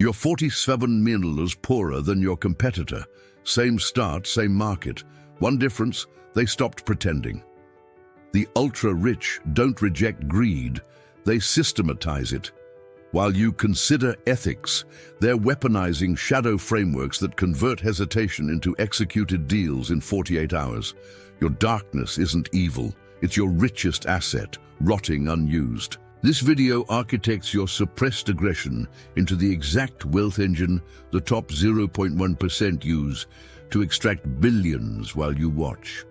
You're 47 million poorer than your competitor. Same start, same market. One difference, they stopped pretending. The ultra-rich don't reject greed, they systematize it. While you consider ethics, they're weaponizing shadow frameworks that convert hesitation into executed deals in 48 hours. Your darkness isn't evil, it's your richest asset, rotting unused. This video architects your suppressed aggression into the exact wealth engine the top 0.1% use to extract billions while you watch.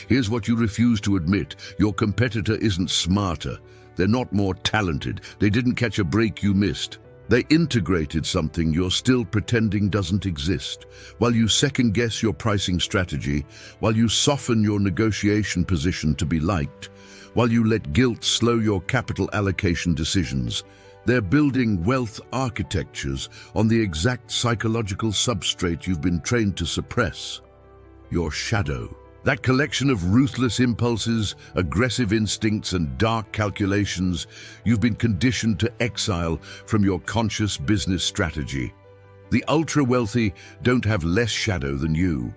Here's what you refuse to admit. Your competitor isn't smarter. They're not more talented. They didn't catch a break you missed. They integrated something you're still pretending doesn't exist. While you second-guess your pricing strategy, while you soften your negotiation position to be liked, while you let guilt slow your capital allocation decisions, they're building wealth architectures on the exact psychological substrate you've been trained to suppress: your shadow. That collection of ruthless impulses, aggressive instincts, and dark calculations you've been conditioned to exile from your conscious business strategy. The ultra-wealthy don't have less shadow than you.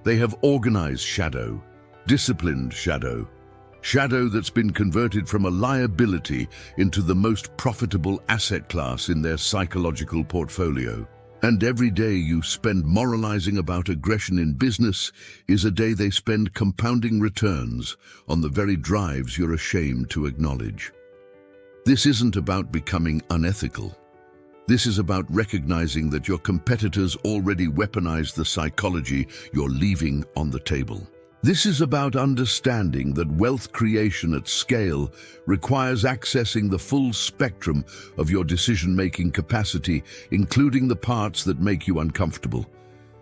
They have organized shadow, disciplined shadow, shadow that's been converted from a liability into the most profitable asset class in their psychological portfolio. And every day you spend moralizing about aggression in business is a day they spend compounding returns on the very drives you're ashamed to acknowledge. This isn't about becoming unethical. This is about recognizing that your competitors already weaponized the psychology you're leaving on the table. This is about understanding that wealth creation at scale requires accessing the full spectrum of your decision-making capacity, including the parts that make you uncomfortable.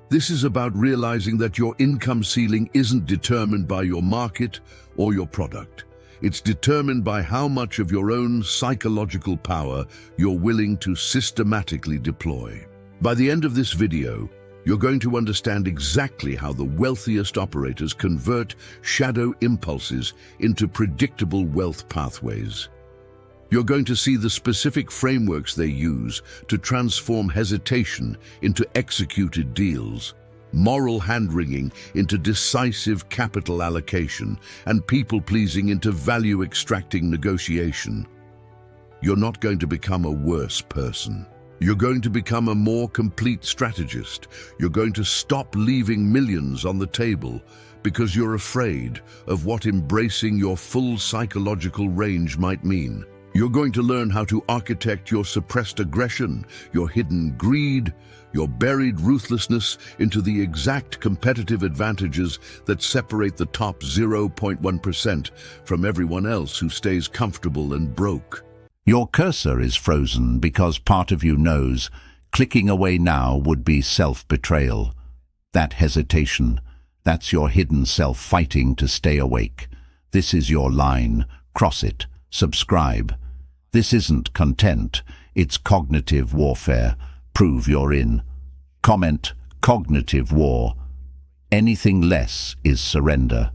This is about realizing that your income ceiling isn't determined by your market or your product. It's determined by how much of your own psychological power you're willing to systematically deploy. By the end of this video, you're going to understand exactly how the wealthiest operators convert shadow impulses into predictable wealth pathways. You're going to see the specific frameworks they use to transform hesitation into executed deals, moral hand-wringing into decisive capital allocation, and people-pleasing into value-extracting negotiation. You're not going to become a worse person. You're going to become a more complete strategist. You're going to stop leaving millions on the table because you're afraid of what embracing your full psychological range might mean. You're going to learn how to architect your suppressed aggression, your hidden greed, your buried ruthlessness into the exact competitive advantages that separate the top 0.1% from everyone else who stays comfortable and broke. Your cursor is frozen because part of you knows clicking away now would be self-betrayal. That hesitation, that's your hidden self fighting to stay awake. This is your line. Cross it. Subscribe. This isn't content, it's cognitive warfare. Prove you're in. Comment, cognitive war. Anything less is surrender.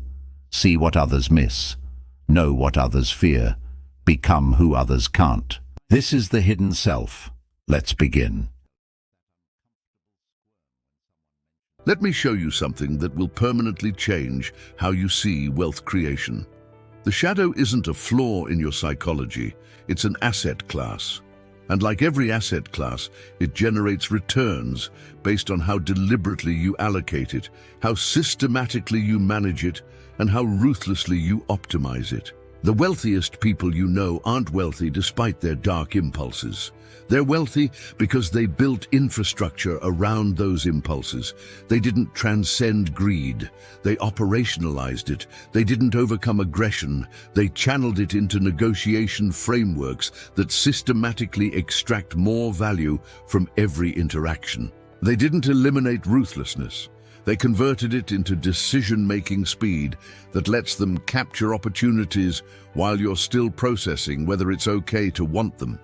See what others miss. Know what others fear. Become who others can't. This is the hidden self. Let's begin. Let me show you something that will permanently change how you see wealth creation. The shadow isn't a flaw in your psychology, it's an asset class. And like every asset class, it generates returns based on how deliberately you allocate it, how systematically you manage it, and how ruthlessly you optimize it. The wealthiest people you know aren't wealthy despite their dark impulses. They're wealthy because they built infrastructure around those impulses. They didn't transcend greed. They operationalized it. They didn't overcome aggression. They channeled it into negotiation frameworks that systematically extract more value from every interaction. They didn't eliminate ruthlessness. They converted it into decision-making speed that lets them capture opportunities while you're still processing whether it's okay to want them.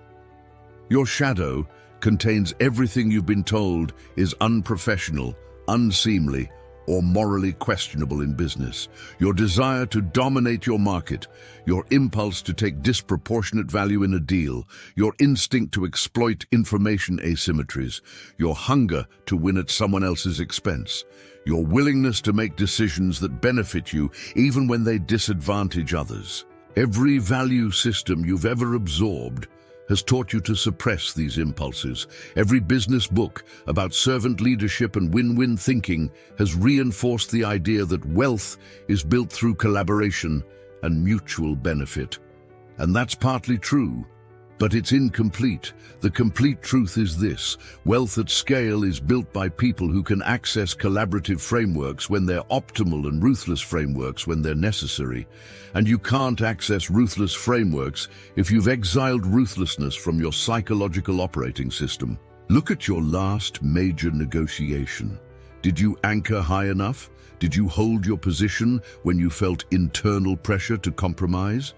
Your shadow contains everything you've been told is unprofessional, unseemly, or morally questionable in business, your desire to dominate your market, your impulse to take disproportionate value in a deal, your instinct to exploit information asymmetries, your hunger to win at someone else's expense, your willingness to make decisions that benefit you even when they disadvantage others. Every value system you've ever absorbed has taught you to suppress these impulses. Every business book about servant leadership and win-win thinking has reinforced the idea that wealth is built through collaboration and mutual benefit. And that's partly true, but it's incomplete. The complete truth is this: wealth at scale is built by people who can access collaborative frameworks when they're optimal and ruthless frameworks when they're necessary. And you can't access ruthless frameworks if you've exiled ruthlessness from your psychological operating system. Look at your last major negotiation. Did you anchor high enough? Did you hold your position when you felt internal pressure to compromise?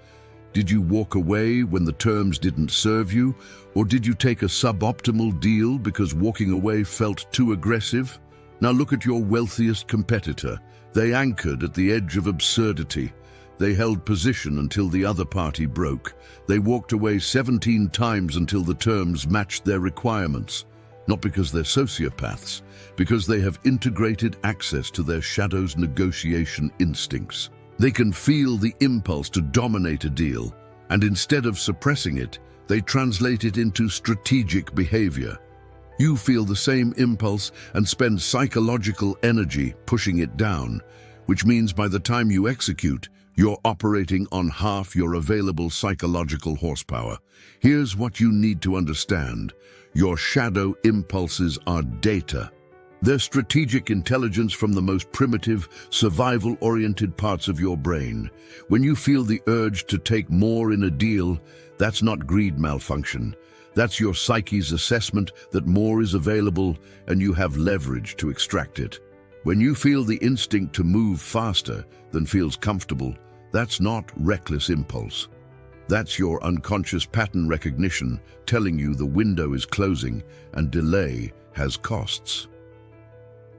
Did you walk away when the terms didn't serve you? Or did you take a suboptimal deal because walking away felt too aggressive? Now look at your wealthiest competitor. They anchored at the edge of absurdity. They held position until the other party broke. They walked away 17 times until the terms matched their requirements. Not because they're sociopaths, because they have integrated access to their shadow's negotiation instincts. They can feel the impulse to dominate a deal, and instead of suppressing it, they translate it into strategic behavior. You feel the same impulse and spend psychological energy pushing it down, which means by the time you execute, you're operating on half your available psychological horsepower. Here's what you need to understand. Your shadow impulses are data. They're strategic intelligence from the most primitive, survival-oriented parts of your brain. When you feel the urge to take more in a deal, that's not greed malfunction. That's your psyche's assessment that more is available and you have leverage to extract it. When you feel the instinct to move faster than feels comfortable, that's not reckless impulse. That's your unconscious pattern recognition telling you the window is closing and delay has costs.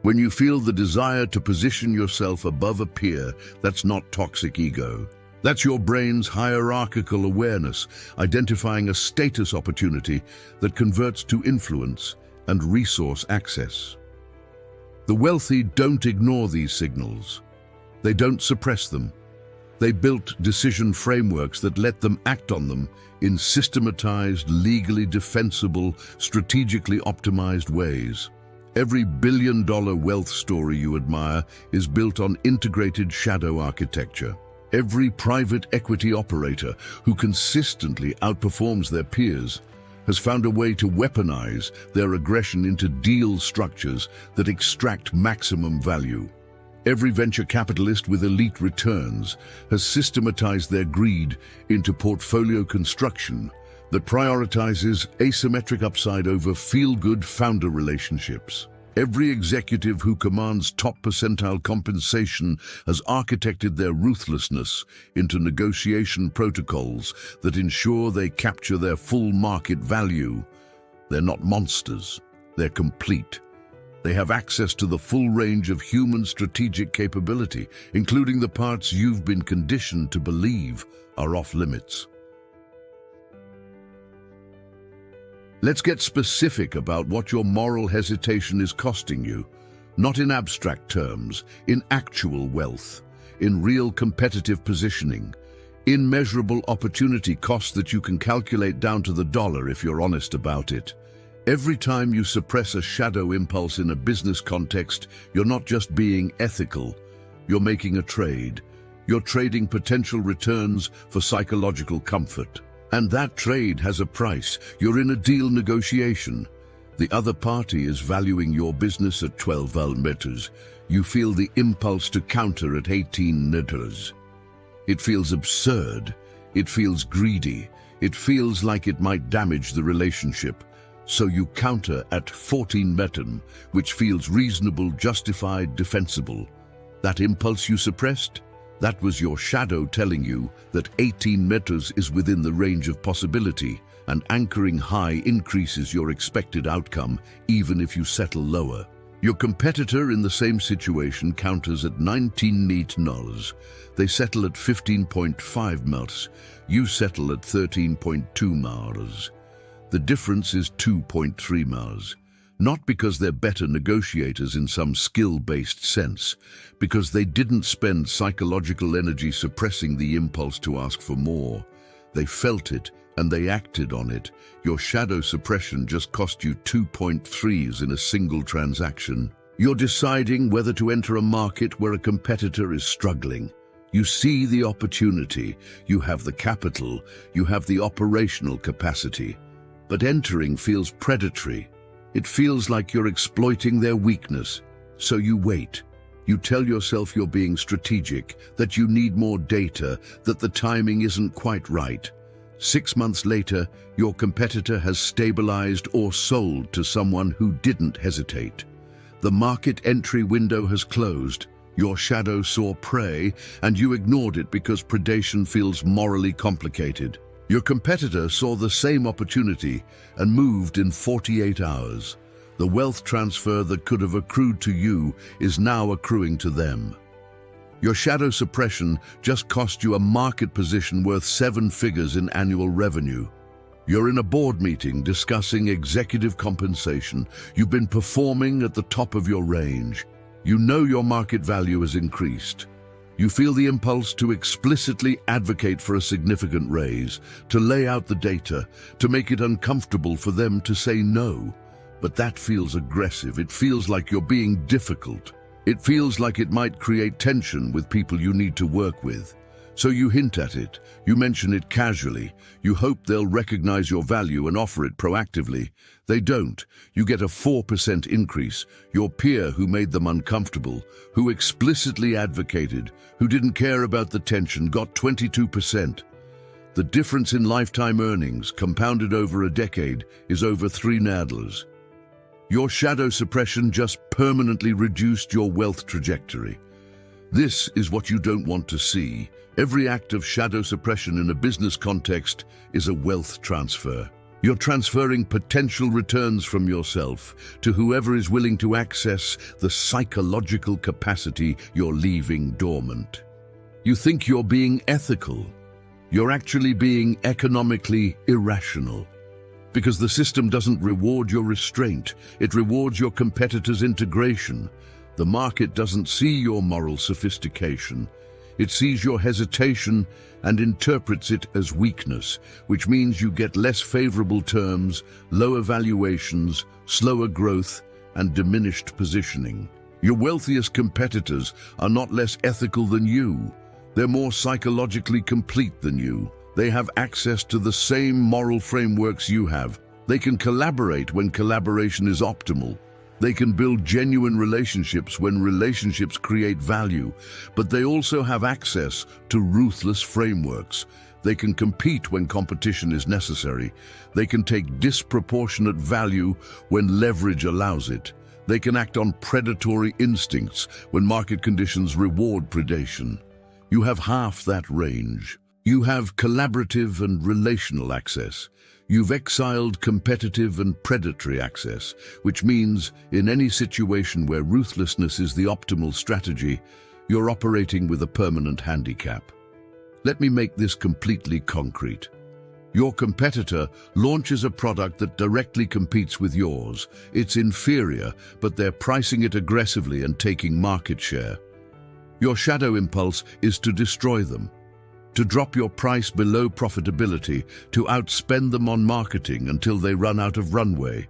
When you feel the desire to position yourself above a peer, that's not toxic ego. That's your brain's hierarchical awareness, identifying a status opportunity that converts to influence and resource access. The wealthy don't ignore these signals. They don't suppress them. They built decision frameworks that let them act on them in systematized, legally defensible, strategically optimized ways. Every billion-dollar wealth story you admire is built on integrated shadow architecture. Every private equity operator who consistently outperforms their peers has found a way to weaponize their aggression into deal structures that extract maximum value. Every venture capitalist with elite returns has systematized their greed into portfolio construction that prioritizes asymmetric upside over feel-good founder relationships. Every executive who commands top percentile compensation has architected their ruthlessness into negotiation protocols that ensure they capture their full market value. They're not monsters, they're complete. They have access to the full range of human strategic capability, including the parts you've been conditioned to believe are off limits. Let's get specific about what your moral hesitation is costing you, not in abstract terms, in actual wealth, in real competitive positioning, in measurable opportunity costs that you can calculate down to the dollar if you're honest about it. Every time you suppress a shadow impulse in a business context, you're not just being ethical, you're making a trade. You're trading potential returns for psychological comfort. And that trade has a price. You're in a deal negotiation. The other party is valuing your business at 12 meters. You feel the impulse to counter at 18 meters. It feels absurd. It feels greedy. It feels like it might damage the relationship. So you counter at 14 meton, which feels reasonable, justified, defensible. That impulse you suppressed? That was your shadow telling you that 18 meters is within the range of possibility, and anchoring high increases your expected outcome even if you settle lower. Your competitor in the same situation counters at 19 neat dollars. They settle at 15.5 mars. You settle at 13.2 mars. The difference is 2.3 mars. Not because they're better negotiators in some skill-based sense, because they didn't spend psychological energy suppressing the impulse to ask for more. They felt it and they acted on it. Your shadow suppression just cost you 2.3s in a single transaction. You're deciding whether to enter a market where a competitor is struggling. You see the opportunity, you have the capital, you have the operational capacity. But entering feels predatory. It feels like you're exploiting their weakness. So you wait. You tell yourself you're being strategic, that you need more data, that the timing isn't quite right. 6 months later, your competitor has stabilized or sold to someone who didn't hesitate. The market entry window has closed. Your shadow saw prey, and you ignored it because predation feels morally complicated. Your competitor saw the same opportunity and moved in 48 hours. The wealth transfer that could have accrued to you is now accruing to them. Your shadow suppression just cost you a market position worth 7 figures in annual revenue. You're in a board meeting discussing executive compensation. You've been performing at the top of your range. You know your market value has increased. You feel the impulse to explicitly advocate for a significant raise, to lay out the data, to make it uncomfortable for them to say no. But that feels aggressive. It feels like you're being difficult. It feels like it might create tension with people you need to work with. So you hint at it. You mention it casually. You hope they'll recognize your value and offer it proactively. They don't. You get a 4% increase. Your peer who made them uncomfortable, who explicitly advocated, who didn't care about the tension, got 22%. The difference in lifetime earnings, compounded over a decade, is over 3 nadlers. Your shadow suppression just permanently reduced your wealth trajectory. This is what you don't want to see. Every act of shadow suppression in a business context is a wealth transfer. You're transferring potential returns from yourself to whoever is willing to access the psychological capacity you're leaving dormant. You think you're being ethical. You're actually being economically irrational. Because the system doesn't reward your restraint, it rewards your competitor's integration. The market doesn't see your moral sophistication. It sees your hesitation and interprets it as weakness, which means you get less favorable terms, lower valuations, slower growth, and diminished positioning. Your wealthiest competitors are not less ethical than you. They're more psychologically complete than you. They have access to the same moral frameworks you have. They can collaborate when collaboration is optimal. They can build genuine relationships when relationships create value, but they also have access to ruthless frameworks. They can compete when competition is necessary. They can take disproportionate value when leverage allows it. They can act on predatory instincts when market conditions reward predation. You have half that range. You have collaborative and relational access. You've exiled competitive and predatory access, which means in any situation where ruthlessness is the optimal strategy, you're operating with a permanent handicap. Let me make this completely concrete. Your competitor launches a product that directly competes with yours. It's inferior, but they're pricing it aggressively and taking market share. Your shadow impulse is to destroy them, to drop your price below profitability, to outspend them on marketing until they run out of runway,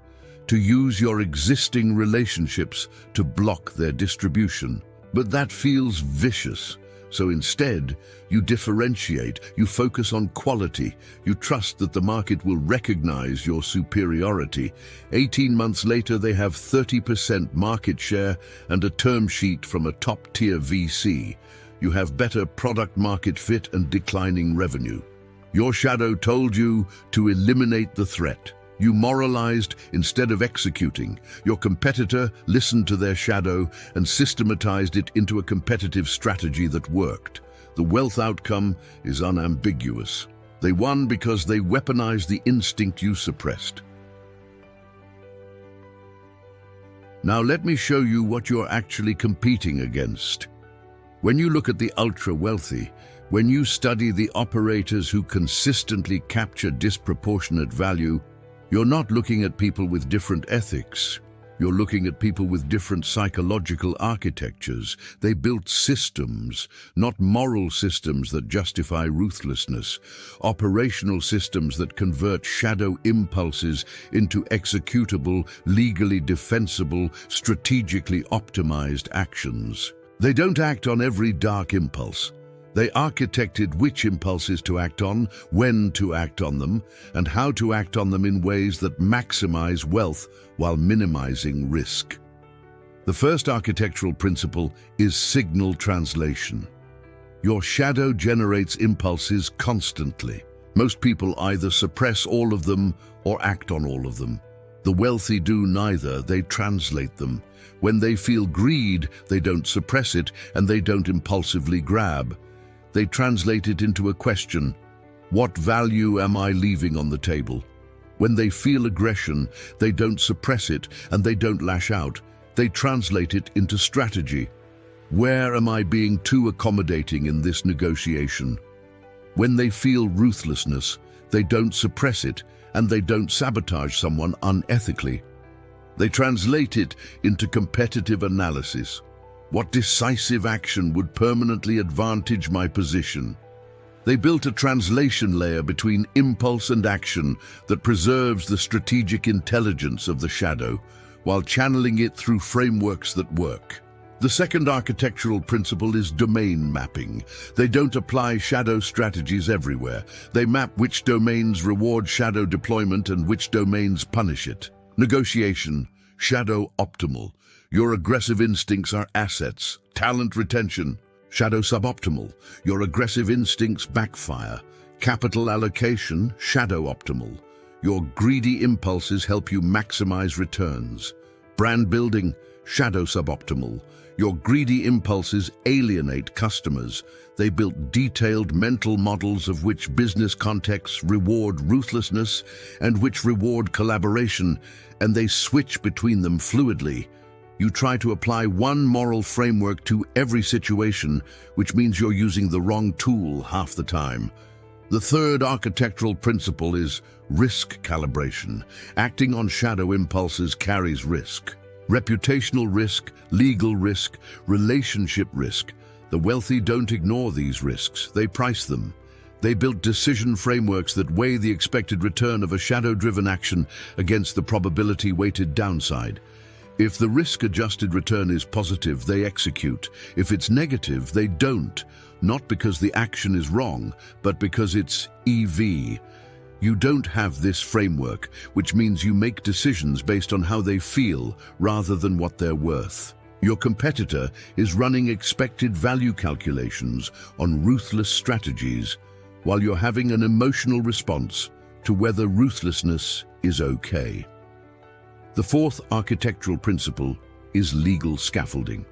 to use your existing relationships to block their distribution. But that feels vicious. So instead, you differentiate, you focus on quality, you trust that the market will recognize your superiority. 18 months later, they have 30% market share and a term sheet from a top-tier VC. You have better product market fit and declining revenue. Your shadow told you to eliminate the threat. You moralized instead of executing. Your competitor listened to their shadow and systematized it into a competitive strategy that worked. The wealth outcome is unambiguous. They won because they weaponized the instinct you suppressed. Now let me show you what you're actually competing against. When you look at the ultra-wealthy, when you study the operators who consistently capture disproportionate value, you're not looking at people with different ethics. You're looking at people with different psychological architectures. They built systems, not moral systems that justify ruthlessness, operational systems that convert shadow impulses into executable, legally defensible, strategically optimized actions. They don't act on every dark impulse. They architected which impulses to act on, when to act on them, and how to act on them in ways that maximize wealth while minimizing risk. The first architectural principle is signal translation. Your shadow generates impulses constantly. Most people either suppress all of them or act on all of them. The wealthy do neither, they translate them. When they feel greed, they don't suppress it and they don't impulsively grab. They translate it into a question: what value am I leaving on the table? When they feel aggression, they don't suppress it and they don't lash out. They translate it into strategy. Where am I being too accommodating in this negotiation? When they feel ruthlessness, they don't suppress it and they don't sabotage someone unethically. They translate it into competitive analysis. What decisive action would permanently advantage my position? They built a translation layer between impulse and action that preserves the strategic intelligence of the shadow, while channeling it through frameworks that work. The second architectural principle is domain mapping. They don't apply shadow strategies everywhere. They map which domains reward shadow deployment and which domains punish it. Negotiation, shadow optimal. Your aggressive instincts are assets. Talent retention, shadow suboptimal. Your aggressive instincts backfire. Capital allocation, shadow optimal. Your greedy impulses help you maximize returns. Brand building, shadow suboptimal. Your greedy impulses alienate customers. They built detailed mental models of which business contexts reward ruthlessness and which reward collaboration, and they switch between them fluidly. You try to apply one moral framework to every situation, which means you're using the wrong tool half the time. The third architectural principle is risk calibration. Acting on shadow impulses carries risk. Reputational risk, legal risk, relationship risk. The wealthy don't ignore these risks, they price them. They built decision frameworks that weigh the expected return of a shadow-driven action against the probability-weighted downside. If the risk-adjusted return is positive, they execute. If it's negative, they don't. Not because the action is wrong, but because it's EV. You don't have this framework, which means you make decisions based on how they feel rather than what they're worth. Your competitor is running expected value calculations on ruthless strategies, while you're having an emotional response to whether ruthlessness is okay. The fourth architectural principle is legal scaffolding.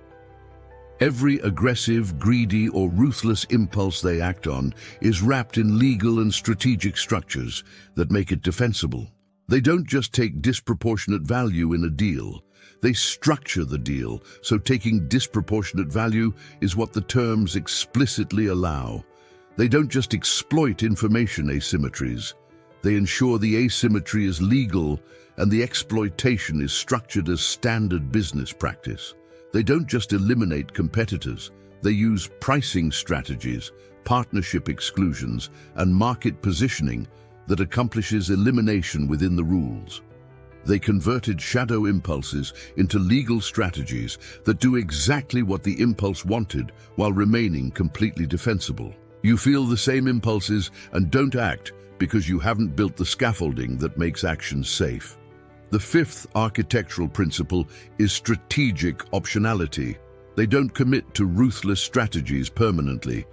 Every aggressive, greedy, or ruthless impulse they act on is wrapped in legal and strategic structures that make it defensible. They don't just take disproportionate value in a deal. They structure the deal, so taking disproportionate value is what the terms explicitly allow. They don't just exploit information asymmetries. They ensure the asymmetry is legal and the exploitation is structured as standard business practice. They don't just eliminate competitors. They use pricing strategies, partnership exclusions, and market positioning that accomplishes elimination within the rules. They converted shadow impulses into legal strategies that do exactly what the impulse wanted while remaining completely defensible. You feel the same impulses and don't act because you haven't built the scaffolding that makes action safe. The fifth architectural principle is strategic optionality. They don't commit to ruthless strategies permanently.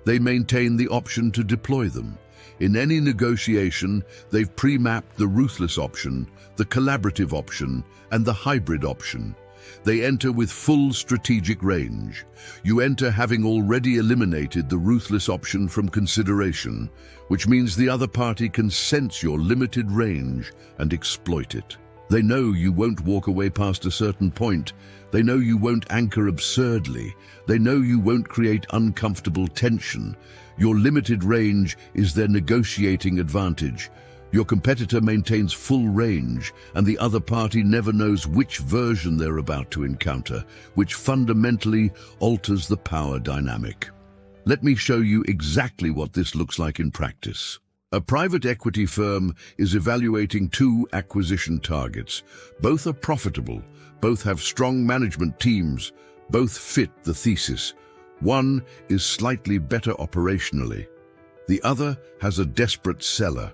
They maintain the option to deploy them. In any negotiation, they've pre-mapped the ruthless option, the collaborative option, and the hybrid option. They enter with full strategic range. You enter having already eliminated the ruthless option from consideration, which means the other party can sense your limited range and exploit it. They know you won't walk away past a certain point. They know you won't anchor absurdly. They know you won't create uncomfortable tension. Your limited range is their negotiating advantage. Your competitor maintains full range, and the other party never knows which version they're about to encounter, which fundamentally alters the power dynamic. Let me show you exactly what this looks like in practice. A private equity firm is evaluating two acquisition targets. Both are profitable, both have strong management teams, both fit the thesis. One is slightly better operationally. The other has a desperate seller.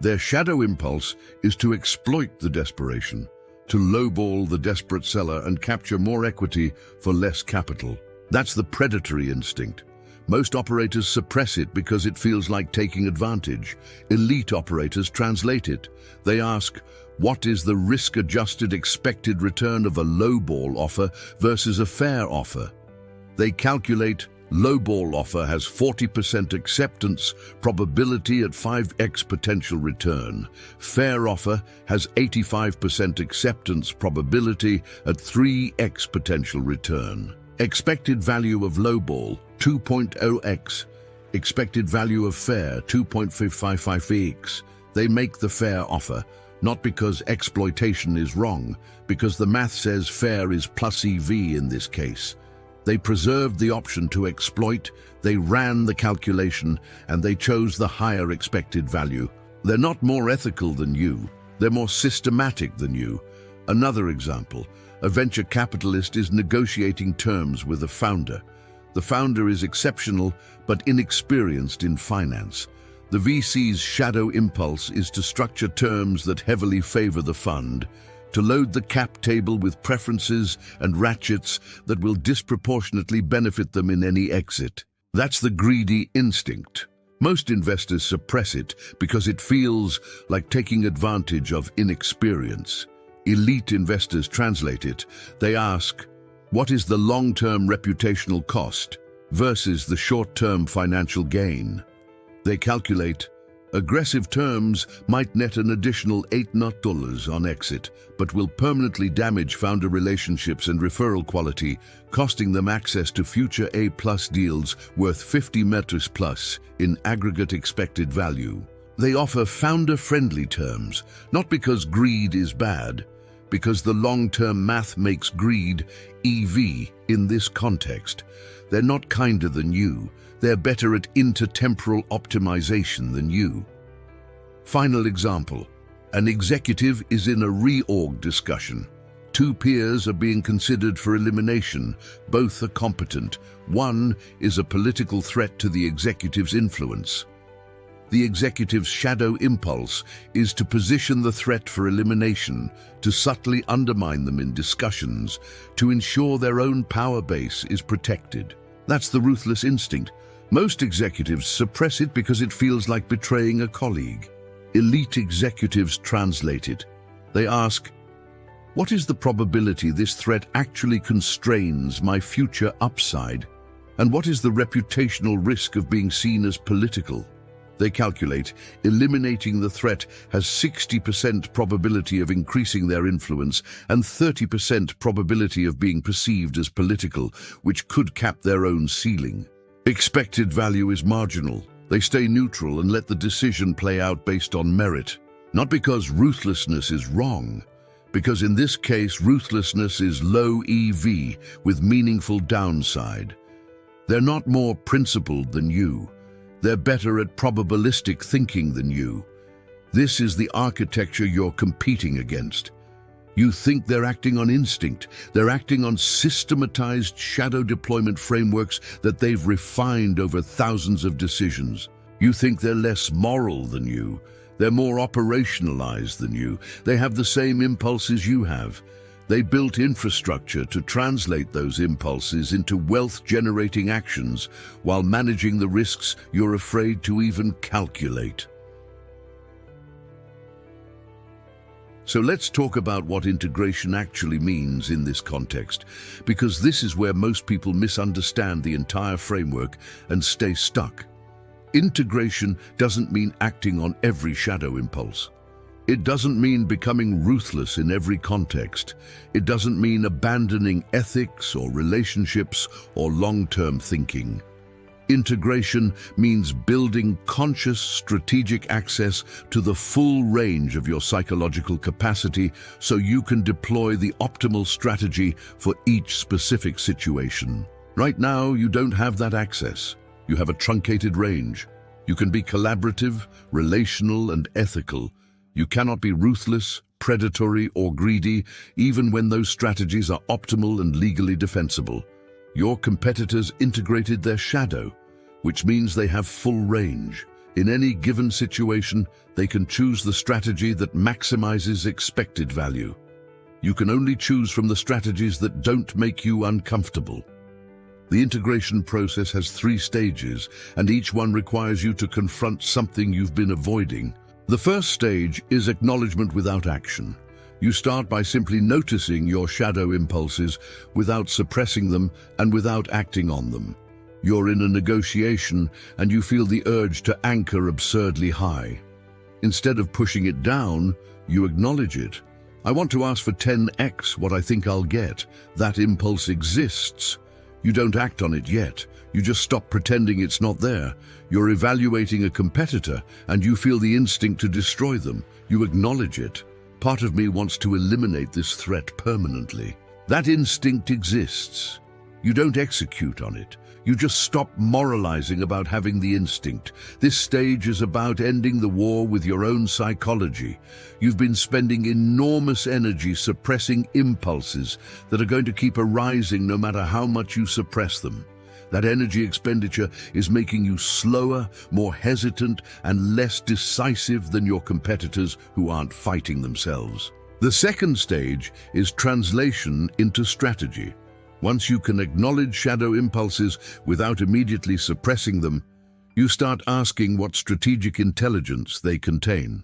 Their shadow impulse is to exploit the desperation, to lowball the desperate seller and capture more equity for less capital. That's the predatory instinct. Most operators suppress it because it feels like taking advantage. Elite operators translate it. They ask, what is the risk-adjusted expected return of a lowball offer versus a fair offer? They calculate lowball offer has 40% acceptance probability at 5x potential return. Fair offer has 85% acceptance probability at 3x potential return. Expected value of lowball, 2.0x. Expected value of fair, 2.555x. They make the fair offer, not because exploitation is wrong, because the math says fair is plus EV in this case. They preserved the option to exploit, they ran the calculation, and they chose the higher expected value. They're not more ethical than you, they're more systematic than you. Another example, a venture capitalist is negotiating terms with a founder. The founder is exceptional but inexperienced in finance. The VC's shadow impulse is to structure terms that heavily favor the fund, to load the cap table with preferences and ratchets that will disproportionately benefit them in any exit. That's the greedy instinct. Most investors suppress it because it feels like taking advantage of inexperience. Elite investors translate it. They ask, what is the long-term reputational cost versus the short-term financial gain? They calculate, aggressive terms might net an additional $8 on exit, but will permanently damage founder relationships and referral quality, costing them access to future A+ deals worth 50 metrics plus in aggregate expected value. They offer founder-friendly terms, not because greed is bad, because the long-term math makes greed EV in this context. They're not kinder than you. They're better at intertemporal optimization than you. Final example. An executive is in a reorg discussion. Two peers are being considered for elimination. Both are competent. One is a political threat to the executive's influence. The executive's shadow impulse is to position the threat for elimination, to subtly undermine them in discussions, to ensure their own power base is protected. That's the ruthless instinct. Most executives suppress it because it feels like betraying a colleague. Elite executives translate it. They ask, what is the probability this threat actually constrains my future upside? And what is the reputational risk of being seen as political? They calculate, eliminating the threat has 60% probability of increasing their influence and 30% probability of being perceived as political, which could cap their own ceiling. Expected value is marginal. They stay neutral and let the decision play out based on merit. Not because ruthlessness is wrong, because in this case, ruthlessness is low EV with meaningful downside. They're not more principled than you. They're better at probabilistic thinking than you. This is the architecture you're competing against. You think they're acting on instinct. They're acting on systematized shadow deployment frameworks that they've refined over thousands of decisions. You think they're less moral than you. They're more operationalized than you. They have the same impulses you have. They built infrastructure to translate those impulses into wealth-generating actions while managing the risks you're afraid to even calculate. So let's talk about what integration actually means in this context, because this is where most people misunderstand the entire framework and stay stuck. Integration doesn't mean acting on every shadow impulse. It doesn't mean becoming ruthless in every context. It doesn't mean abandoning ethics or relationships or long-term thinking. Integration means building conscious, strategic access to the full range of your psychological capacity so you can deploy the optimal strategy for each specific situation. Right now, you don't have that access. You have a truncated range. You can be collaborative, relational, and ethical. You cannot be ruthless, predatory, or greedy, even when those strategies are optimal and legally defensible. Your competitors integrated their shadow, which means they have full range. In any given situation, they can choose the strategy that maximizes expected value. You can only choose from the strategies that don't make you uncomfortable. The integration process has 3 stages, and each one requires you to confront something you've been avoiding. The first stage is acknowledgement without action. You start by simply noticing your shadow impulses without suppressing them and without acting on them. You're in a negotiation and you feel the urge to anchor absurdly high. Instead of pushing it down, you acknowledge it. I want to ask for 10x what I think I'll get. That impulse exists. You don't act on it yet. You just stop pretending it's not there. You're evaluating a competitor and you feel the instinct to destroy them. You acknowledge it. Part of me wants to eliminate this threat permanently. That instinct exists. You don't execute on it. You just stop moralizing about having the instinct. This stage is about ending the war with your own psychology. You've been spending enormous energy suppressing impulses that are going to keep arising no matter how much you suppress them. That energy expenditure is making you slower, more hesitant, and less decisive than your competitors who aren't fighting themselves. The second stage is translation into strategy. Once you can acknowledge shadow impulses without immediately suppressing them, you start asking what strategic intelligence they contain.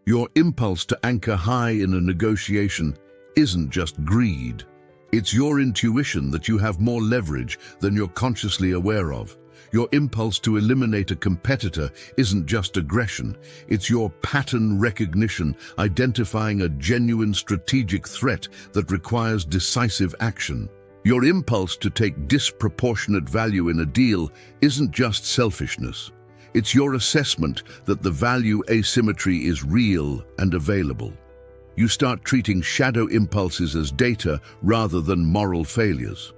Your impulse to anchor high in a negotiation isn't just greed. It's your intuition that you have more leverage than you're consciously aware of. Your impulse to eliminate a competitor isn't just aggression. It's your pattern recognition, identifying a genuine strategic threat that requires decisive action. Your impulse to take disproportionate value in a deal isn't just selfishness. It's your assessment that the value asymmetry is real and available. You start treating shadow impulses as data rather than moral failures.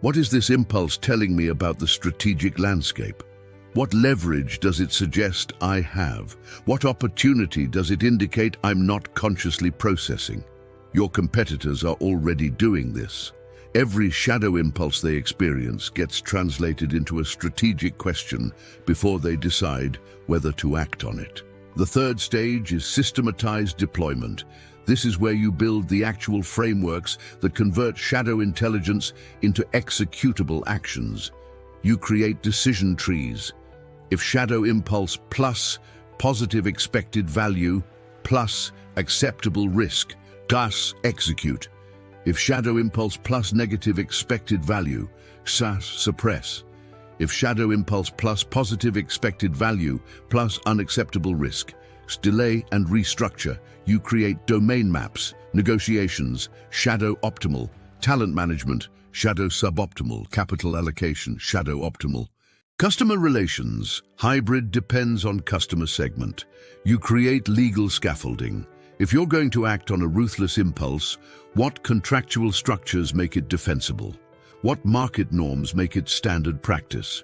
What is this impulse telling me about the strategic landscape? What leverage does it suggest I have? What opportunity does it indicate I'm not consciously processing? Your competitors are already doing this. Every shadow impulse they experience gets translated into a strategic question before they decide whether to act on it. The third stage is systematized deployment. This is where you build the actual frameworks that convert shadow intelligence into executable actions. You create decision trees. If shadow impulse plus positive expected value plus acceptable risk, thus execute. If shadow impulse plus negative expected value, suppress. If shadow impulse plus positive expected value plus unacceptable risk, delay and restructure, you create domain maps, negotiations, shadow optimal, talent management, shadow suboptimal, capital allocation, shadow optimal. Customer relations, hybrid depends on customer segment. You create legal scaffolding. If you're going to act on a ruthless impulse, what contractual structures make it defensible? What market norms make it standard practice?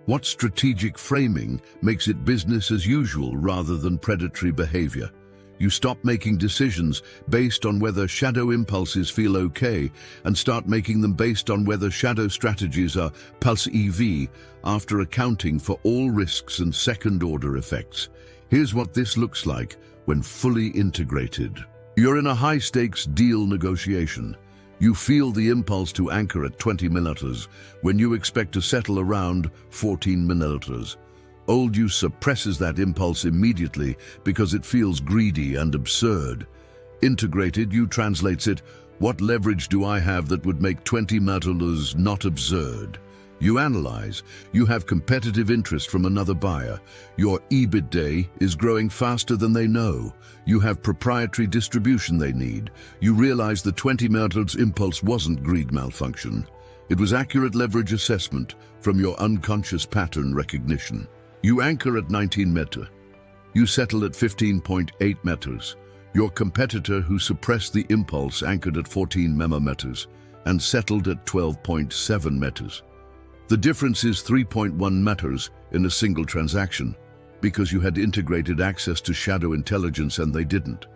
What strategic framing makes it business as usual rather than predatory behavior? You stop making decisions based on whether shadow impulses feel okay and start making them based on whether shadow strategies are pulse EV after accounting for all risks and second-order effects. Here's what this looks like when fully integrated. You're in a high-stakes deal negotiation. You feel the impulse to anchor at 20 milliliters when you expect to settle around 14 milliliters. Old you suppresses that impulse immediately because it feels greedy and absurd. Integrated, you translates it, what leverage do I have that would make 20 milliliters not absurd? You analyze. You have competitive interest from another buyer. Your EBITDA is growing faster than they know. You have proprietary distribution they need. You realize the 20 meters impulse wasn't greed malfunction. It was accurate leverage assessment from your unconscious pattern recognition. You anchor at 19 meta. You settle at 15.8 meters. Your competitor who suppressed the impulse anchored at 14 meters and settled at 12.7 meters. The difference is 3.1 meters in a single transaction because you had integrated access to shadow intelligence and they didn't.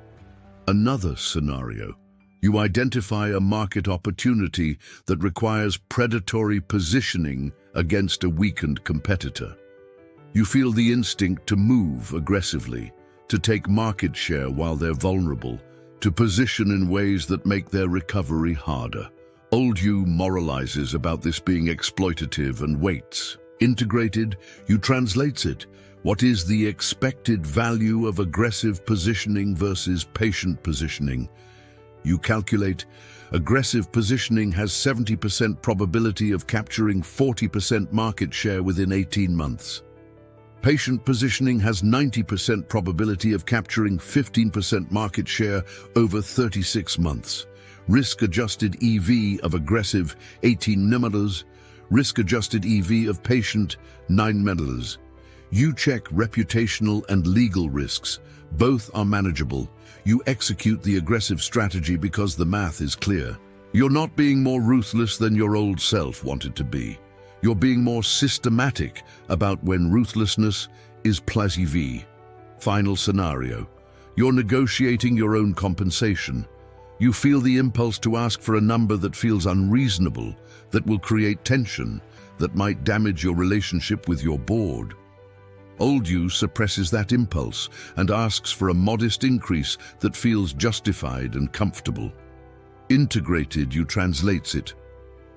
Another scenario. You identify a market opportunity that requires predatory positioning against a weakened competitor. You feel the instinct to move aggressively, to take market share while they're vulnerable, to position in ways that make their recovery harder. Old you moralizes about this being exploitative and waits. Integrated, you translates it. What is the expected value of aggressive positioning versus patient positioning? You calculate, aggressive positioning has 70% probability of capturing 40% market share within 18 months. Patient positioning has 90% probability of capturing 15% market share over 36 months. Risk-adjusted EV of aggressive 18 meters, risk-adjusted EV of patient 9 meters. You check reputational and legal risks. Both are manageable. You execute the aggressive strategy because the math is clear. You're not being more ruthless than your old self wanted to be. You're being more systematic about when ruthlessness is plausibly. Final scenario. You're negotiating your own compensation. You feel the impulse to ask for a number that feels unreasonable, that will create tension, that might damage your relationship with your board. Old you suppresses that impulse and asks for a modest increase that feels justified and comfortable. Integrated, you translates it.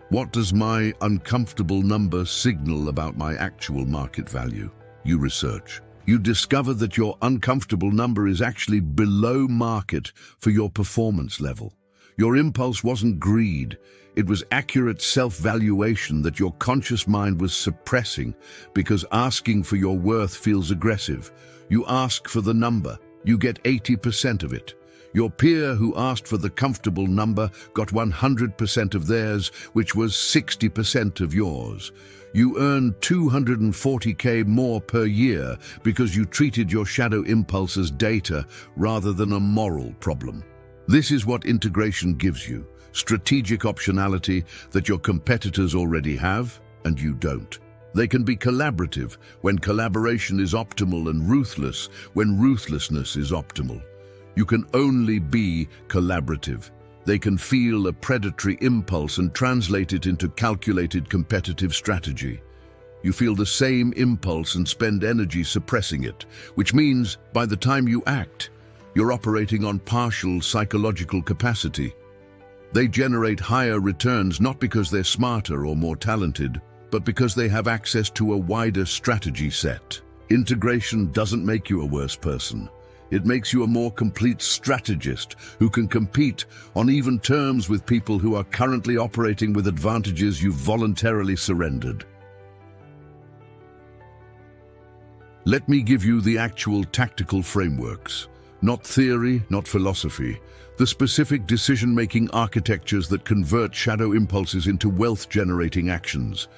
What does my uncomfortable number signal about my actual market value? You research. You discover that your uncomfortable number is actually below market for your performance level. Your impulse wasn't greed. It was accurate self-valuation that your conscious mind was suppressing because asking for your worth feels aggressive. You ask for the number. You get 80% of it. Your peer who asked for the comfortable number got 100% of theirs, which was 60% of yours. You earned 240K more per year because you treated your shadow impulse as data rather than a moral problem. This is what integration gives you, strategic optionality that your competitors already have and you don't. They can be collaborative when collaboration is optimal and ruthless when ruthlessness is optimal. You can only be collaborative. They can feel a predatory impulse and translate it into calculated competitive strategy. You feel the same impulse and spend energy suppressing it, which means by the time you act, you're operating on partial psychological capacity. They generate higher returns not because they're smarter or more talented, but because they have access to a wider strategy set. Integration doesn't make you a worse person. It makes you a more complete strategist who can compete on even terms with people who are currently operating with advantages you've voluntarily surrendered. Let me give you the actual tactical frameworks. Not theory, not philosophy. The specific decision-making architectures that convert shadow impulses into wealth-generating actions.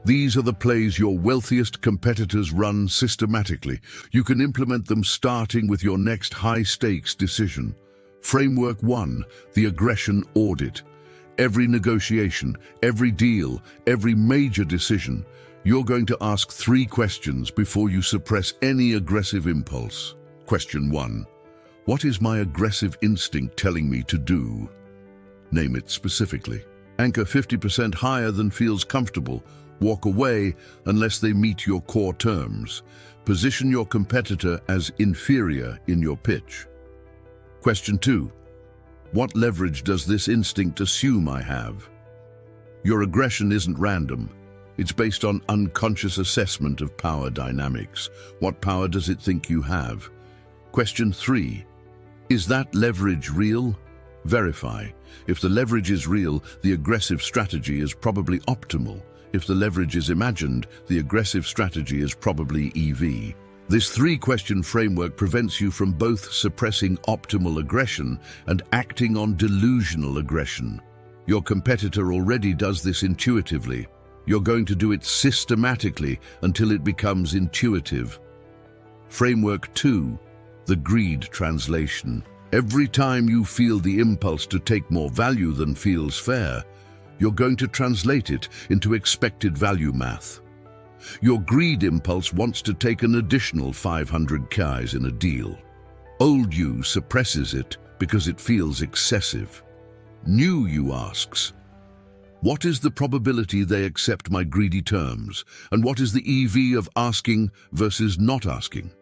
These are the plays your wealthiest competitors run systematically. You can implement them starting with your next high-stakes decision. Framework 1, the aggression audit. Every negotiation, every deal, every major decision, you're going to ask 3 questions before you suppress any aggressive impulse. Question 1. What is my aggressive instinct telling me to do? Name it specifically. Anchor 50% higher than feels comfortable. Walk away unless they meet your core terms. Position your competitor as inferior in your pitch. Question 2. What leverage does this instinct assume I have? Your aggression isn't random. It's based on unconscious assessment of power dynamics. What power does it think you have? Question 3. Is that leverage real? Verify. If the leverage is real, the aggressive strategy is probably optimal. If the leverage is imagined, the aggressive strategy is probably EV. This three-question framework prevents you from both suppressing optimal aggression and acting on delusional aggression. Your competitor already does this intuitively. You're going to do it systematically until it becomes intuitive. Framework 2, the greed translation. Every time you feel the impulse to take more value than feels fair, you're going to translate it into expected value math. Your greed impulse wants to take an additional 500 Ks in a deal. Old you suppresses it because it feels excessive. New you asks, what is the probability they accept my greedy terms? And what is the EV of asking versus not asking?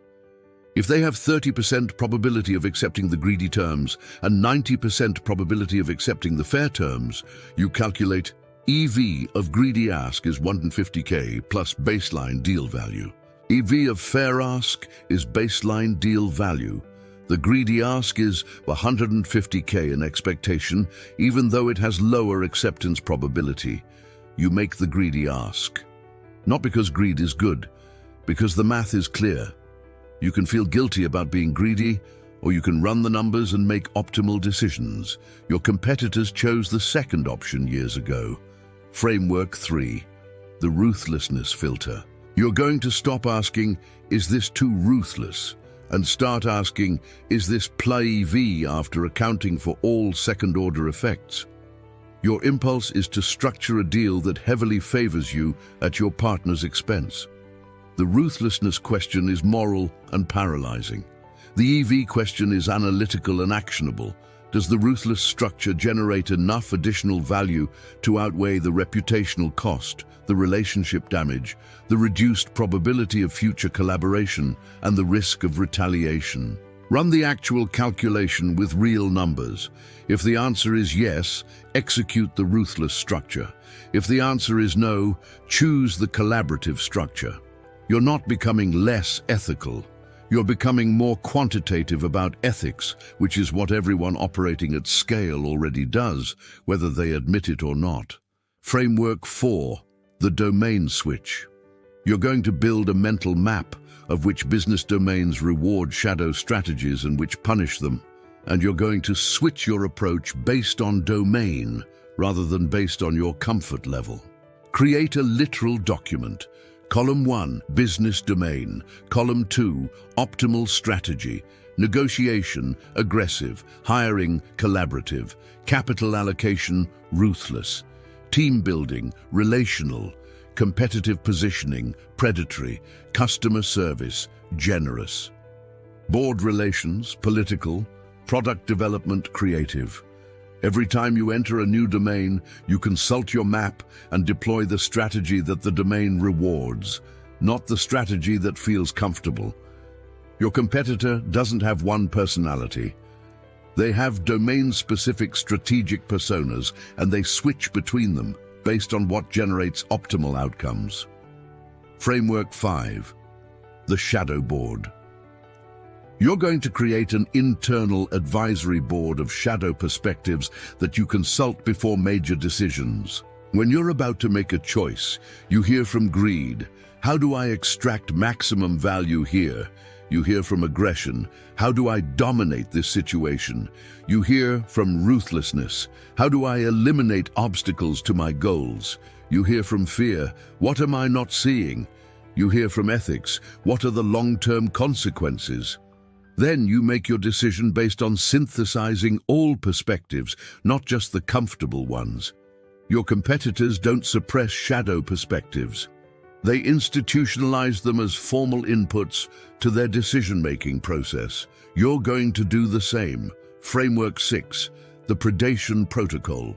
If they have 30% probability of accepting the greedy terms and 90% probability of accepting the fair terms, you calculate EV of greedy ask is 150K plus baseline deal value. EV of fair ask is baseline deal value. The greedy ask is 150K in expectation, even though it has lower acceptance probability. You make the greedy ask. Not because greed is good, because the math is clear. You can feel guilty about being greedy, or you can run the numbers and make optimal decisions. Your competitors chose the second option years ago. Framework 3, the ruthlessness filter. You're going to stop asking, is this too ruthless? And start asking, is this play EV after accounting for all second-order effects? Your impulse is to structure a deal that heavily favors you at your partner's expense. The ruthlessness question is moral and paralyzing. The EV question is analytical and actionable. Does the ruthless structure generate enough additional value to outweigh the reputational cost, the relationship damage, the reduced probability of future collaboration, and the risk of retaliation? Run the actual calculation with real numbers. If the answer is yes, execute the ruthless structure. If the answer is no, choose the collaborative structure. You're not becoming less ethical. You're becoming more quantitative about ethics, which is what everyone operating at scale already does, whether they admit it or not. Framework 4, the domain switch. You're going to build a mental map of which business domains reward shadow strategies and which punish them. And you're going to switch your approach based on domain rather than based on your comfort level. Create a literal document. Column 1, business domain. Column 2, optimal strategy. Negotiation, aggressive. Hiring, collaborative. Capital allocation, ruthless. Team building, relational. Competitive positioning, predatory. Customer service, generous. Board relations, political. Product development, creative. Every time you enter a new domain, you consult your map and deploy the strategy that the domain rewards, not the strategy that feels comfortable. Your competitor doesn't have one personality. They have domain-specific strategic personas, and they switch between them based on what generates optimal outcomes. Framework 5, the shadow board. You're going to create an internal advisory board of shadow perspectives that you consult before major decisions. When you're about to make a choice, you hear from greed. How do I extract maximum value here? You hear from aggression. How do I dominate this situation? You hear from ruthlessness. How do I eliminate obstacles to my goals? You hear from fear. What am I not seeing? You hear from ethics. What are the long-term consequences? Then you make your decision based on synthesizing all perspectives, not just the comfortable ones. Your competitors don't suppress shadow perspectives. They institutionalize them as formal inputs to their decision-making process. You're going to do the same. Framework 6, the predation protocol.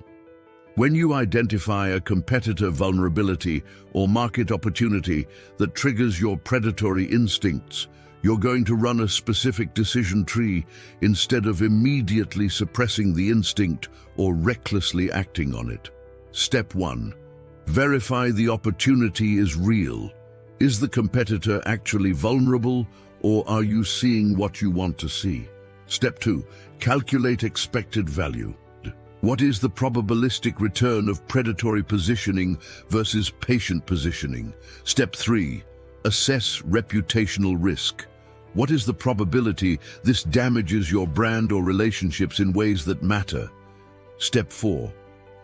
When you identify a competitor vulnerability or market opportunity that triggers your predatory instincts, you're going to run a specific decision tree instead of immediately suppressing the instinct or recklessly acting on it. Step 1. Verify the opportunity is real. Is the competitor actually vulnerable, or are you seeing what you want to see? Step 2. Calculate expected value. What is the probabilistic return of predatory positioning versus patient positioning? Step 3. Assess reputational risk. What is the probability this damages your brand or relationships in ways that matter? Step 4.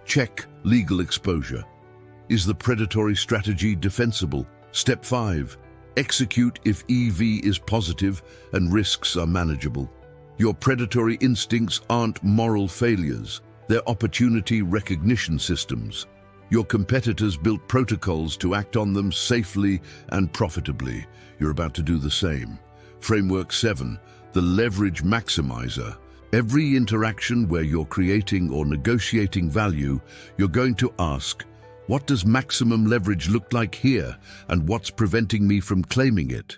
Check legal exposure. Is the predatory strategy defensible? Step 5. Execute if EV is positive and risks are manageable. Your predatory instincts aren't moral failures. They're opportunity recognition systems. Your competitors built protocols to act on them safely and profitably. You're about to do the same. Framework 7, the leverage maximizer. Every interaction where you're creating or negotiating value, you're going to ask, what does maximum leverage look like here, and what's preventing me from claiming it?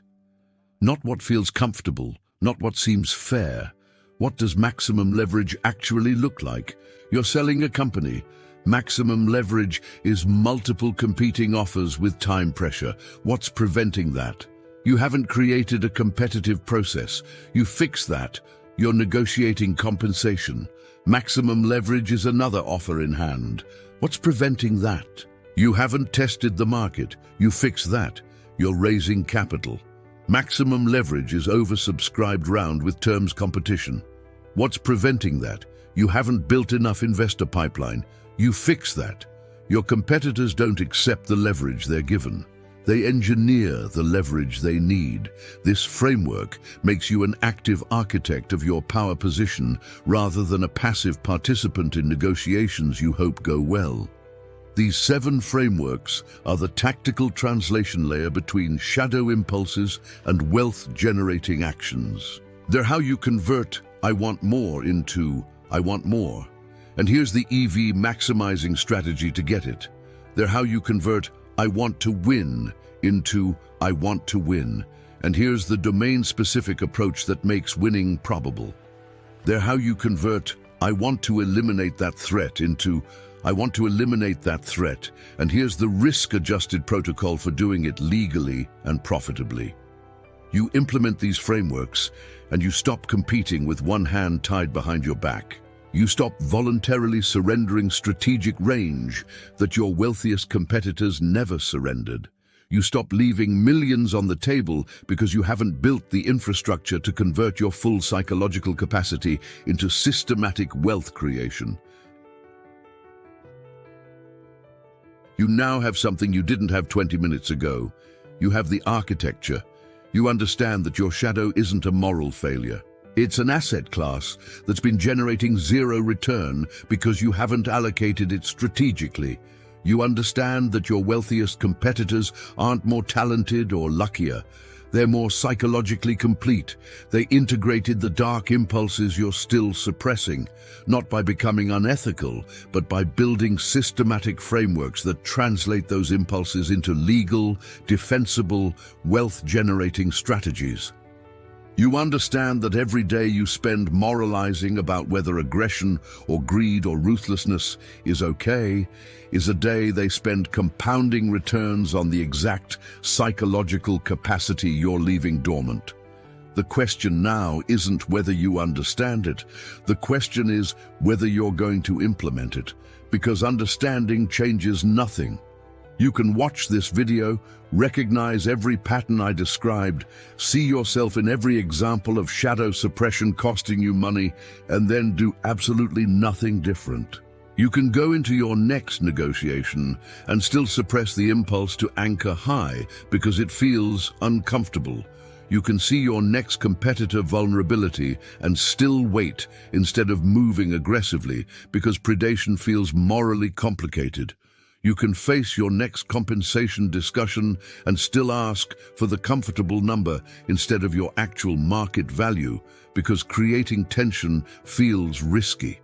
Not what feels comfortable, not what seems fair. What does maximum leverage actually look like? You're selling a company. Maximum leverage is multiple competing offers with time pressure. What's preventing that? You haven't created a competitive process. You fix that. You're negotiating compensation. Maximum leverage is another offer in hand. What's preventing that? You haven't tested the market. You fix that. You're raising capital. Maximum leverage is oversubscribed round with terms competition. What's preventing that? You haven't built enough investor pipeline. You fix that. Your competitors don't accept the leverage they're given. They engineer the leverage they need. This framework makes you an active architect of your power position rather than a passive participant in negotiations you hope go well. These 7 frameworks are the tactical translation layer between shadow impulses and wealth-generating actions. They're how you convert "I want more" into "I want more." And here's the EV maximizing strategy to get it. They're how you convert "I want to win" into "I want to win." And here's the domain-specific approach that makes winning probable. They're how you convert "I want to eliminate that threat" into "I want to eliminate that threat." And here's the risk-adjusted protocol for doing it legally and profitably. You implement these frameworks, and you stop competing with one hand tied behind your back. You stop voluntarily surrendering strategic range that your wealthiest competitors never surrendered. You stop leaving millions on the table because you haven't built the infrastructure to convert your full psychological capacity into systematic wealth creation. You now have something you didn't have 20 minutes ago. You have the architecture. You understand that your shadow isn't a moral failure. It's an asset class that's been generating zero return because you haven't allocated it strategically. You understand that your wealthiest competitors aren't more talented or luckier. They're more psychologically complete. They integrated the dark impulses you're still suppressing, not by becoming unethical, but by building systematic frameworks that translate those impulses into legal, defensible, wealth-generating strategies. You understand that every day you spend moralizing about whether aggression or greed or ruthlessness is okay is a day they spend compounding returns on the exact psychological capacity you're leaving dormant. The question now isn't whether you understand it. The question is whether you're going to implement it, because understanding changes nothing. You can watch this video, recognize every pattern I described, see yourself in every example of shadow suppression costing you money, and then do absolutely nothing different. You can go into your next negotiation and still suppress the impulse to anchor high because it feels uncomfortable. You can see your next competitor vulnerability and still wait instead of moving aggressively because predation feels morally complicated. You can face your next compensation discussion and still ask for the comfortable number instead of your actual market value because creating tension feels risky.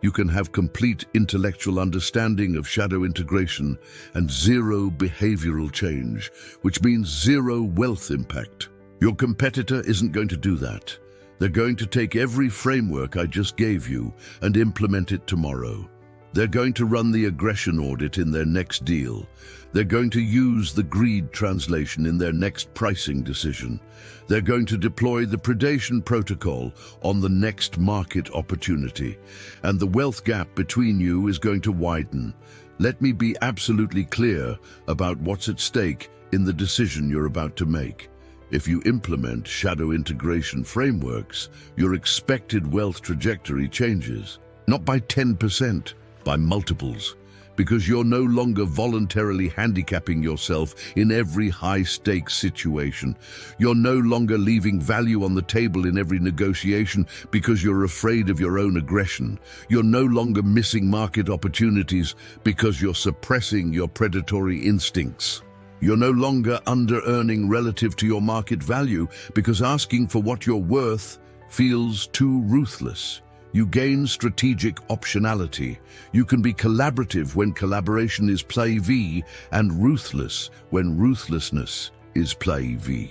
You can have complete intellectual understanding of shadow integration and zero behavioral change, which means zero wealth impact. Your competitor isn't going to do that. They're going to take every framework I just gave you and implement it tomorrow. They're going to run the aggression audit in their next deal. They're going to use the greed translation in their next pricing decision. They're going to deploy the predation protocol on the next market opportunity. And the wealth gap between you is going to widen. Let me be absolutely clear about what's at stake in the decision you're about to make. If you implement shadow integration frameworks, your expected wealth trajectory changes. Not by 10%, by multiples. Because you're no longer voluntarily handicapping yourself in every high-stakes situation. You're no longer leaving value on the table in every negotiation because you're afraid of your own aggression. You're no longer missing market opportunities because you're suppressing your predatory instincts. You're no longer under-earning relative to your market value because asking for what you're worth feels too ruthless. You gain strategic optionality. You can be collaborative when collaboration is play V and ruthless when ruthlessness is play V.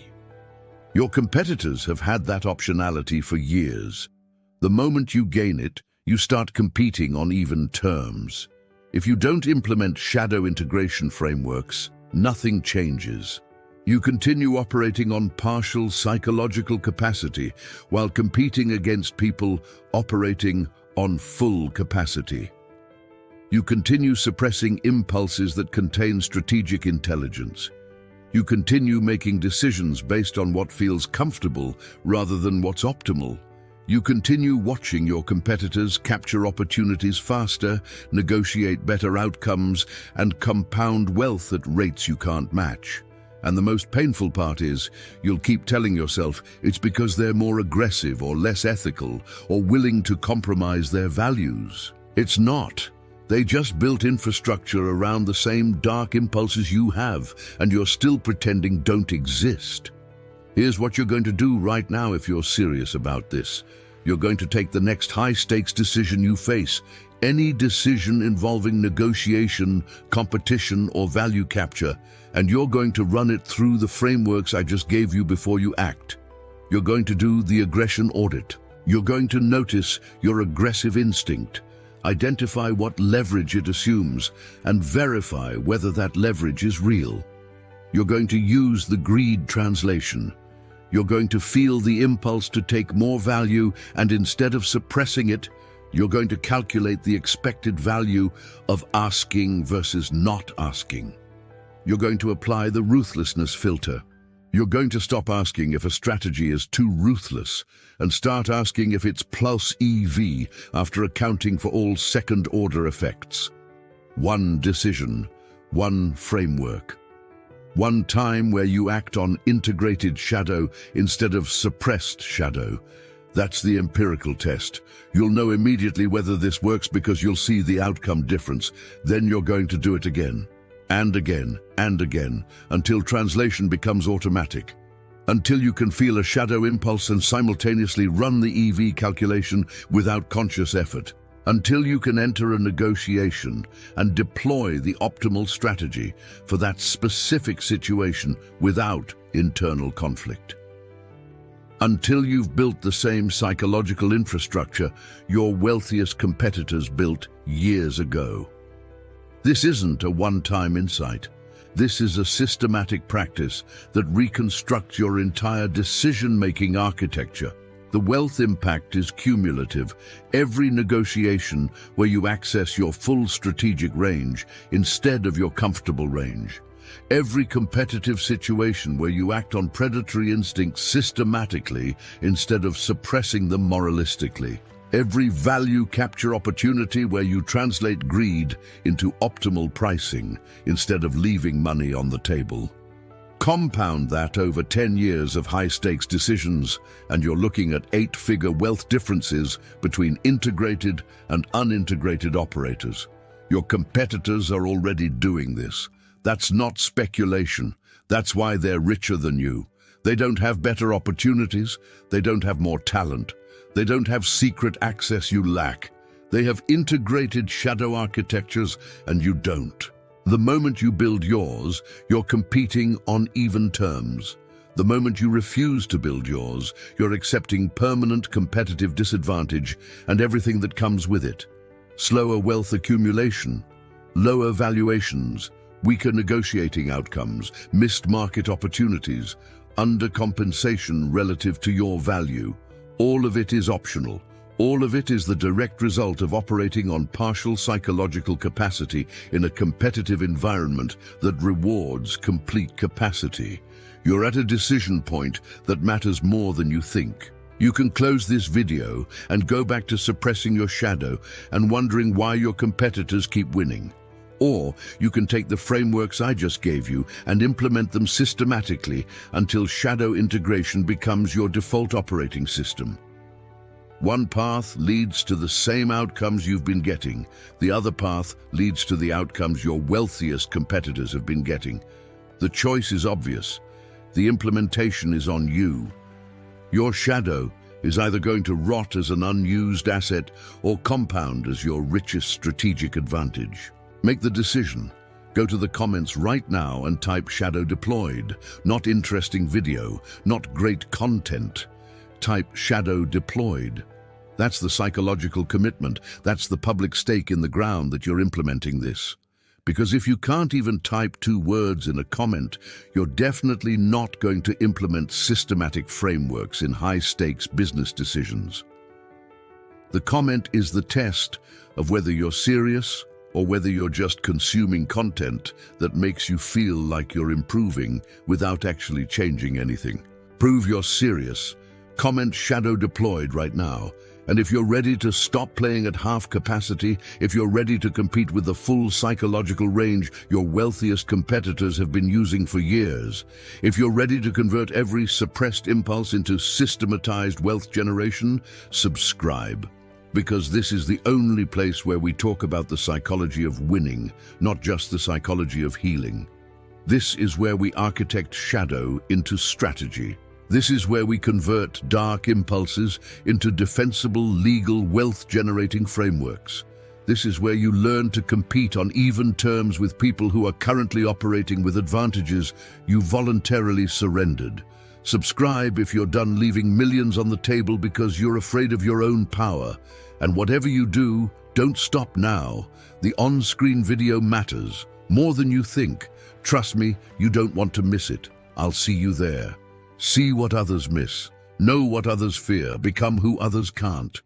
Your competitors have had that optionality for years. The moment you gain it, you start competing on even terms. If you don't implement shadow integration frameworks, nothing changes. You continue operating on partial psychological capacity while competing against people operating on full capacity. You continue suppressing impulses that contain strategic intelligence. You continue making decisions based on what feels comfortable rather than what's optimal. You continue watching your competitors capture opportunities faster, negotiate better outcomes, and compound wealth at rates you can't match. And the most painful part is, you'll keep telling yourself it's because they're more aggressive or less ethical or willing to compromise their values. It's not. They just built infrastructure around the same dark impulses you have, and you're still pretending don't exist. Here's what you're going to do right now if you're serious about this. You're going to take the next high-stakes decision you face. Any decision involving negotiation, competition, or value capture, and you're going to run it through the frameworks I just gave you before you act. You're going to do the aggression audit. You're going to notice your aggressive instinct, identify what leverage it assumes, and verify whether that leverage is real. You're going to use the greed translation. You're going to feel the impulse to take more value, and instead of suppressing it, you're going to calculate the expected value of asking versus not asking. You're going to apply the ruthlessness filter. You're going to stop asking if a strategy is too ruthless and start asking if it's plus EV after accounting for all second-order effects. One decision, one framework. One time where you act on integrated shadow instead of suppressed shadow. That's the empirical test. You'll know immediately whether this works because you'll see the outcome difference. Then you're going to do it again, and again, and again, until translation becomes automatic. Until you can feel a shadow impulse and simultaneously run the EV calculation without conscious effort. Until you can enter a negotiation and deploy the optimal strategy for that specific situation without internal conflict. Until you've built the same psychological infrastructure your wealthiest competitors built years ago. This isn't a one-time insight. This is a systematic practice that reconstructs your entire decision-making architecture. The wealth impact is cumulative. Every negotiation where you access your full strategic range instead of your comfortable range. Every competitive situation where you act on predatory instincts systematically instead of suppressing them moralistically. Every value capture opportunity where you translate greed into optimal pricing instead of leaving money on the table. Compound that over 10 years of high-stakes decisions, and you're looking at 8-figure wealth differences between integrated and unintegrated operators. Your competitors are already doing this. That's not speculation. That's why they're richer than you. They don't have better opportunities. They don't have more talent. They don't have secret access you lack. They have integrated shadow architectures, and you don't. The moment you build yours, you're competing on even terms. The moment you refuse to build yours, you're accepting permanent competitive disadvantage and everything that comes with it. slower wealth accumulation, lower valuations, weaker negotiating outcomes, missed market opportunities, undercompensation relative to your value. All of it is optional. All of it is the direct result of operating on partial psychological capacity in a competitive environment that rewards complete capacity. You're at a decision point that matters more than you think. You can close this video and go back to suppressing your shadow and wondering why your competitors keep winning. Or you can take the frameworks I just gave you and implement them systematically until shadow integration becomes your default operating system. One path leads to the same outcomes you've been getting. The other path leads to the outcomes your wealthiest competitors have been getting. The choice is obvious. The implementation is on you. Your shadow is either going to rot as an unused asset or compound as your richest strategic advantage. Make the decision. Go to the comments right now and type shadow deployed. Not interesting video, not great content. Type shadow deployed. That's the psychological commitment. That's the public stake in the ground that you're implementing this. Because if you can't even type 2 words in a comment, you're definitely not going to implement systematic frameworks in high-stakes business decisions. The comment is the test of whether you're serious or whether you're just consuming content that makes you feel like you're improving without actually changing anything. Prove you're serious. Comment shadow deployed right now. And if you're ready to stop playing at half capacity, if you're ready to compete with the full psychological range your wealthiest competitors have been using for years, if you're ready to convert every suppressed impulse into systematized wealth generation, subscribe. Because this is the only place where we talk about the psychology of winning, not just the psychology of healing. This is where we architect shadow into strategy. This is where we convert dark impulses into defensible, legal, wealth-generating frameworks. This is where you learn to compete on even terms with people who are currently operating with advantages you voluntarily surrendered. Subscribe if you're done leaving millions on the table because you're afraid of your own power. And whatever you do, don't stop now. The on-screen video matters, more than you think. Trust me, you don't want to miss it. I'll see you there. See what others miss. Know what others fear. Become who others can't.